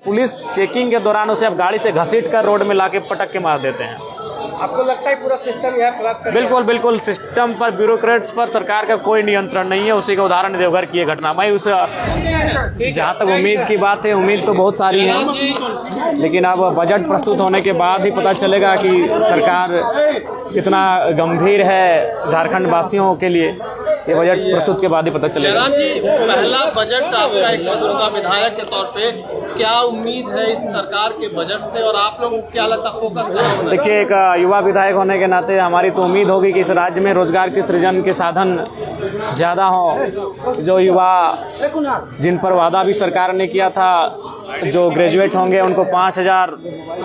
Police checking के दौरान उसे अब गाड़ी से घसीट कर रोड में लाके पटक के मार देते हैं। आपको लगता है पूरा सिस्टम यहाँ खराब कर बिल्कुल बिल्कुल, सिस्टम पर, ब्यूरोक्रेट्स पर सरकार का कोई नियंत्रण नहीं है। उसी का उदाहरण देवघर की ये घटना। मैं उस जहाँ तक उम्मीद की बात है, उम्मीद तो बहुत सारी है, लेकिन अब बजट प्रस्तुत होने के बाद ही पता चलेगा कि सरकार कितना गंभीर है झारखंड वासियों के लिए। ये बजट प्रस्तुत के बाद ही पता चलेगा। जयराम जी, पहला बजट आपका एक का विधायक के तौर पे क्या उम्मीद है इस सरकार के बजट से, और आप लोगों को क्या लगता है फोकस कहाँ होना? देखिए, एक युवा विधायक होने के नाते हमारी तो उम्मीद होगी कि इस राज्य में रोजगार के सृजन के साधन ज़्यादा हों। जो युवा जिन पर वादा भी सरकार ने किया था, जो ग्रेजुएट होंगे उनको 5,000,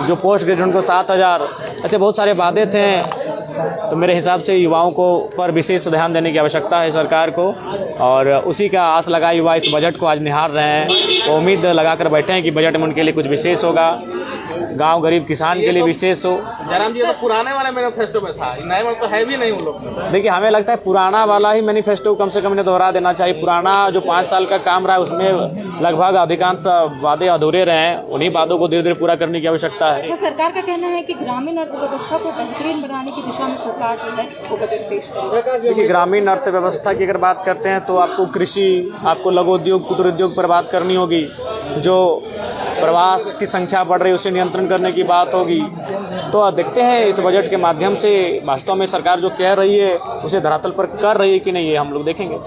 जो पोस्ट ग्रेजुएट उनको 7,000, ऐसे बहुत सारे वादे थे। तो मेरे हिसाब से युवाओं को पर विशेष ध्यान देने की आवश्यकता है सरकार को, और उसी का आस लगा युवा इस बजट को आज निहार रहे हैं। तो उम्मीद लगा कर बैठे हैं कि बजट में उनके लिए कुछ विशेष होगा, गांव गरीब किसान के लिए विशेष हो। जयराम जी, ये तो पुराने वाले मैनिफेस्टो में था, नए वाला तो है भी नहीं उन लोग में। देखिए, हमें लगता है पुराना वाला ही मैनिफेस्टो कम से कम इन्हें दोहरा देना चाहिए। पुराना जो 5 साल का काम रहा है उसमें लगभग अधिकांश वादे अधूरे रहे हैं। उन्हीं वादों को धीरे धीरे पूरा करने की आवश्यकता है। अच्छा, सरकार का कहना है कि ग्रामीण अर्थव्यवस्था को बेहतरीन बनाने की दिशा में सरकार जो है वो बजट पेश करेगी। देखिए, ग्रामीण अर्थव्यवस्था की अगर बात करते हैं तो आपको कृषि, आपको लघु उद्योग, कुटीर उद्योग पर बात करनी होगी। जो प्रवास की संख्या बढ़ रही है उसे नियंत्रण करने की बात होगी। तो देखते हैं इस बजट के माध्यम से वास्तव में सरकार जो कह रही है उसे धरातल पर कर रही है कि नहीं, ये हम लोग देखेंगे।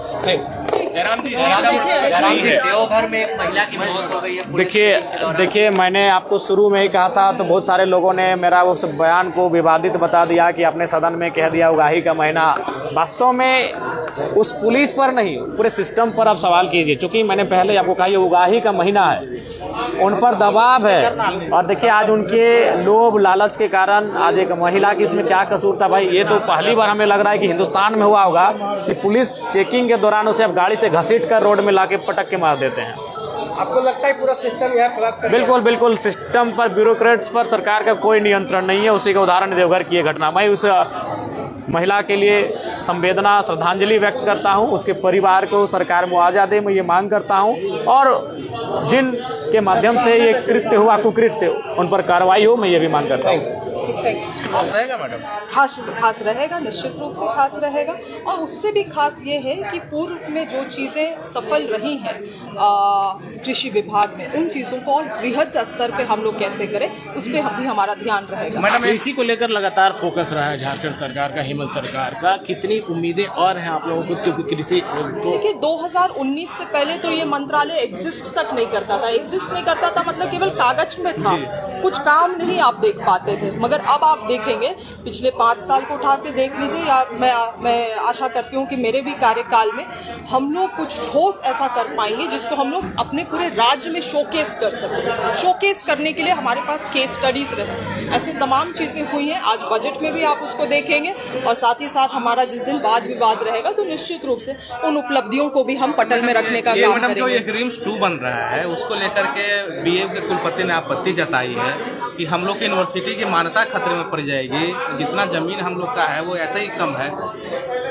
देवघर में एक महिला की मौत हो गई है। देखिए, मैंने आपको शुरू में ही कहा था, तो बहुत सारे लोगों ने मेरा उस बयान को विवादित बता दिया कि आपने सदन में कह दिया उगाही का महीना। वास्तव में उस पुलिस पर नहीं, पूरे सिस्टम पर आप सवाल कीजिए, क्योंकि मैंने पहले आपको कहा ये उगाही का महीना है, उन पर दबाव है। और देखिए, आज उनके लोभ लालच के कारण आज एक महिला की इसमें क्या कसूर था भाई? ये तो पहली बार हमें लग रहा है कि हिंदुस्तान में हुआ होगा कि पुलिस चेकिंग के दौरान उसे अब गाड़ी से घसीट कर रोड में लाके पटक के मार देते हैं। आपको लगता है पूरा सिस्टम यहाँ खराब कर बिल्कुल बिल्कुल, सिस्टम पर, ब्यूरोक्रेट्स पर सरकार का कोई नियंत्रण नहीं है। उसी का उदाहरण देवघर की ये घटना। मैं उस महिला के लिए संवेदना, श्रद्धांजलि व्यक्त करता हूं। उसके परिवार को सरकार मुआवजा दे, मैं ये मांग करता हूं, और जिन के माध्यम से ये कृत्य हुआ, कुकृत्य, उन पर कार्रवाई हो, मैं ये भी मांग करता हूं। रहेगा मैडम? खास रहेगा, निश्चित रूप से खास रहेगा। और उससे भी खास ये है कि पूर्व में जो चीज़ें सफल रही हैं कृषि विभाग में, उन चीज़ों को और बृहद स्तर पे हम लोग कैसे करें, उस पर भी हमारा ध्यान रहेगा। मैडम, इसी को लेकर लगातार फोकस रहा है झारखंड सरकार का, हेमंत सरकार का। कितनी उम्मीदें और हैं आप लोगों को कृषि को? देखिए, 2019 से पहले तो ये मंत्रालय एग्जिस्ट तक नहीं करता था। एग्जिस्ट नहीं करता था मतलब केवल कागज में था, कुछ काम नहीं आप देख पाते थे। मगर अब आप देखेंगे, पिछले 5 साल को उठा के देख लीजिए, या मैं आशा करती हूँ कि मेरे भी कार्यकाल में हम लोग कुछ ठोस ऐसा कर पाएंगे जिसको हम लोग अपने पूरे राज्य में शोकेस कर सकें। शोकेस करने के लिए हमारे पास केस स्टडीज रहे, ऐसे तमाम चीज़ें हुई हैं। आज बजट में भी आप उसको देखेंगे, और साथ ही साथ हमारा जिस दिन वाद विवाद रहेगा तो निश्चित रूप से उन उपलब्धियों को भी हम पटल में रखने का काम करेंगे। जो ये रिम्स 2 बन रहा है, उसको लेकर के बीए के कुलपति ने आपत्ति जताई है कि हम लोग की यूनिवर्सिटी की मान्यता खतरे में पड़ जाएगी। जितना जमीन हम लोग का है वो ऐसे ही कम है।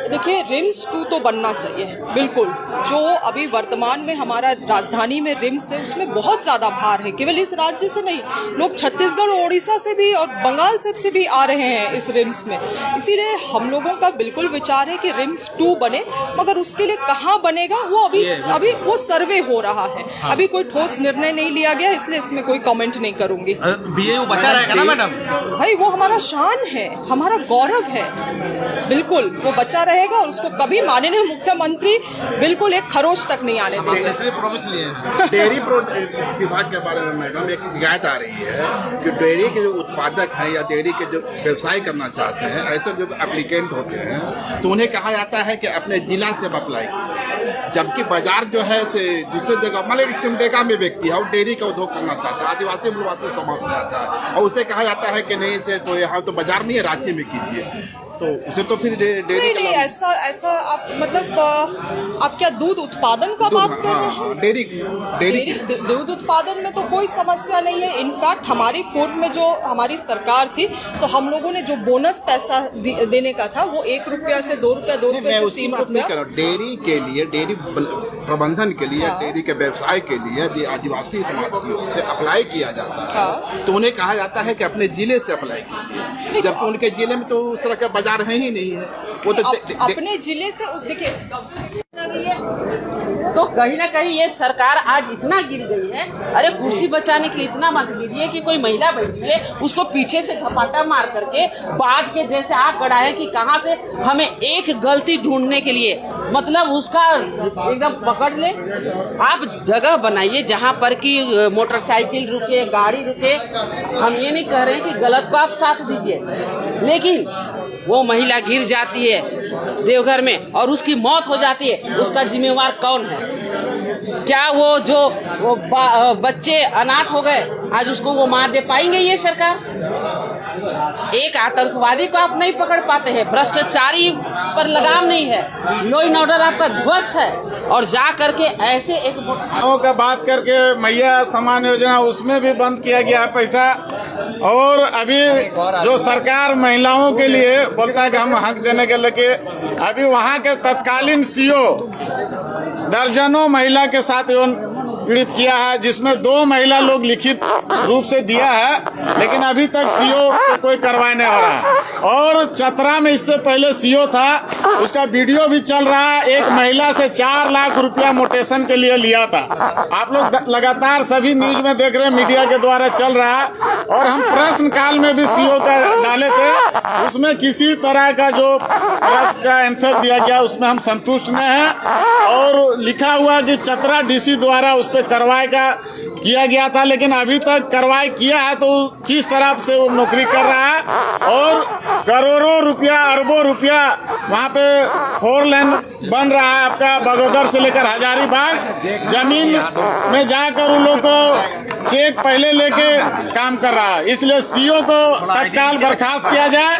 देखिए, रिम्स 2 तो बनना चाहिए, बिल्कुल। जो अभी वर्तमान में हमारा राजधानी में रिम्स है उसमें बहुत ज़्यादा भार है। केवल इस राज्य से नहीं, लोग छत्तीसगढ़ और उड़ीसा से भी और बंगाल से भी आ रहे हैं इस रिम्स में। इसीलिए हम लोगों का बिल्कुल विचार है कि रिम्स 2 बने, मगर उसके लिए कहाँ बनेगा वो अभी वो सर्वे हो रहा है। अभी कोई ठोस निर्णय नहीं लिया गया, इसलिए इसमें कोई कमेंट नहीं करूंगी। बीए बचा रहेगा ना मैडम? भाई, वो हमारा शान है, हमारा गौरव है, बिल्कुल वो बचा रहेगा। और उसको कभी माननीय मुख्यमंत्री बिल्कुल एक खरोच तक नहीं आने देंगे। प्रॉमिस लिए डेयरी विभाग के बारे में मैडम एक शिकायत आ रही है कि डेयरी के जो उत्पादक हैं या डेयरी के जो व्यवसाय करना चाहते हैं, ऐसे जो एप्लीकेंट होते हैं, तो उन्हें कहा जाता है कि अपने जिला से अप्लाई कीजिए, जबकि बाजार जो है से दूसरे जगह, मान लीजिए सिमडेगा में व्यक्ति है और डेयरी का उद्योग करना चाहता है, आदिवासी मूलवासी समाज से आता है, और उसे कहा जाता है कि नहीं से तो यहाँ तो बाजार नहीं है, रांची में कीजिए। तो उसे तो फिर डेयरी नहीं ऐसा आप मतलब आप क्या दूध उत्पादन का बात कर रहे हैं? डेयरी दूध उत्पादन में तो कोई समस्या नहीं है। इनफैक्ट हमारी पूर्व में जो हमारी सरकार थी तो हम लोगों ने जो बोनस पैसा देने का था वो 1 रुपया से 2 रुपया 2 रुपये से 3 रुपया डेयरी के लिए, डेयरी प्रबंधन के लिए, डेयरी के व्यवसाय के लिए यदि आदिवासी समाज की ओर से अप्लाई किया जाता है तो उन्हें कहा जाता है कि अपने जिले से अप्लाई कीजिए, जबकि उनके जिले में तो उस तरह का बाजार है ही नहीं है। वो तो अपने जिले से उस देखिए तो कहीं ना कहीं ये सरकार आज इतना गिर गई है। अरे कुर्सी बचाने के लिए इतना मत गिरिए कि कोई महिला बैठी है उसको पीछे से झपाटा मार करके बाज के जैसे आग गड़ाए कि कहां से हमें एक गलती ढूंढने के लिए मतलब उसका एकदम पकड़ ले। आप जगह बनाइए जहां पर कि मोटरसाइकिल रुके, गाड़ी रुके। हम ये नहीं कह रहे कि गलत को आप साथ दीजिए, लेकिन वो महिला गिर जाती है देवघर में और उसकी मौत हो जाती है, उसका जिम्मेवार कौन है? क्या वो बच्चे अनाथ हो गए आज उसको वो मार दे पाएंगे ये सरकार? एक आतंकवादी को आप नहीं पकड़ पाते हैं, भ्रष्टाचारी पर लगाम नहीं है, लॉ एंड ऑर्डर आपका ध्वस्त है और जा करके ऐसे एक का बात करके मैया सम्मान योजना उसमें भी बंद किया गया है पैसा। और अभी जो सरकार महिलाओं के लिए बोलता है कि हम हक देने के लेके अभी वहाँ के तत्कालीन सीओ दर्जनों महिला के साथ पीड़ित किया है, जिसमें 2 महिला लोग लिखित रूप से दिया है, लेकिन अभी तक सीओ को कोई कार्रवाई नहीं हो रहा है। और चतरा में इससे पहले सीओ था, उसका वीडियो भी चल रहा है, एक महिला से 4 लाख रुपया मोटेशन के लिए लिया था। आप लोग लगातार सभी न्यूज में देख रहे हैं, मीडिया के द्वारा चल रहा है। और हम प्रश्न काल में भी सीओ का डाले थे, उसमें किसी तरह का जो प्रश्न का आंसर दिया गया उसमें हम संतुष्ट नहीं हैं। और लिखा हुआ कि चतरा डीसी द्वारा पे कार्रवाई का किया गया था, लेकिन अभी तक कार्रवाई किया है तो किस तरह से वो नौकरी कर रहा है। और करोड़ों रुपया, अरबों रुपया वहाँ पे 4 लेन बन रहा है आपका बगोदर से लेकर हजारीबाग। जमीन में जाकर उन लोग को चेक पहले लेके काम कर रहा है, इसलिए सीओ को तत्काल बर्खास्त किया जाए,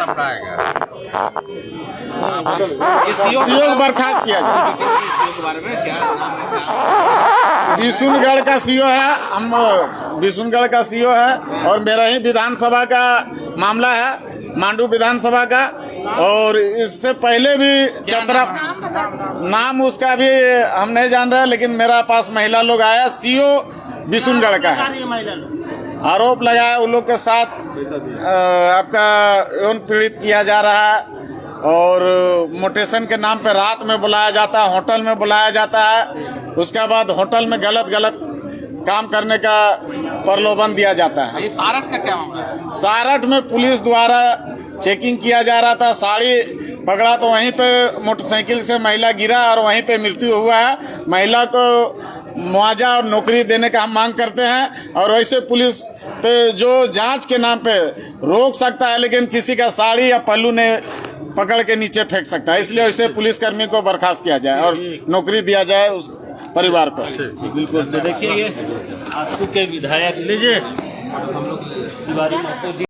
सीओ को बर्खास्त किया जाए। बिशुनगढ़ का सीओ है, हम बिशुनगढ़ का सीओ है और मेरा ही विधानसभा का मामला है, मांडू विधानसभा का। और इससे पहले भी चतरा, नाम उसका भी हम नहीं जान रहे, लेकिन मेरा पास महिला लोग आया, सीओ बिशुनगढ़ का है। आरोप लगाया उन लोग के साथ आपका यौन पीड़ित किया जा रहा है और मोटेशन के नाम पे रात में बुलाया जाता है, होटल में बुलाया जाता है, उसके बाद होटल में गलत काम करने का प्रलोभन दिया जाता है। ये सारठ का क्या मामला है? सारठ में पुलिस द्वारा चेकिंग किया जा रहा था, साड़ी पकड़ा तो वहीं पे मोटरसाइकिल से महिला गिरा और वहीं पे मृत्यु हुआ है। महिला को मुआवजा और नौकरी देने का हम मांग करते हैं। और वैसे पुलिस पे जो जांच के नाम पे रोक सकता है, लेकिन किसी का साड़ी या पल्लू ने पकड़ के नीचे फेंक सकता है, इसलिए वैसे पुलिसकर्मी को बर्खास्त किया जाए और नौकरी दिया जाए उस परिवार को। बिल्कुल। तो देखिए ये आंसू के विधायक लीजिए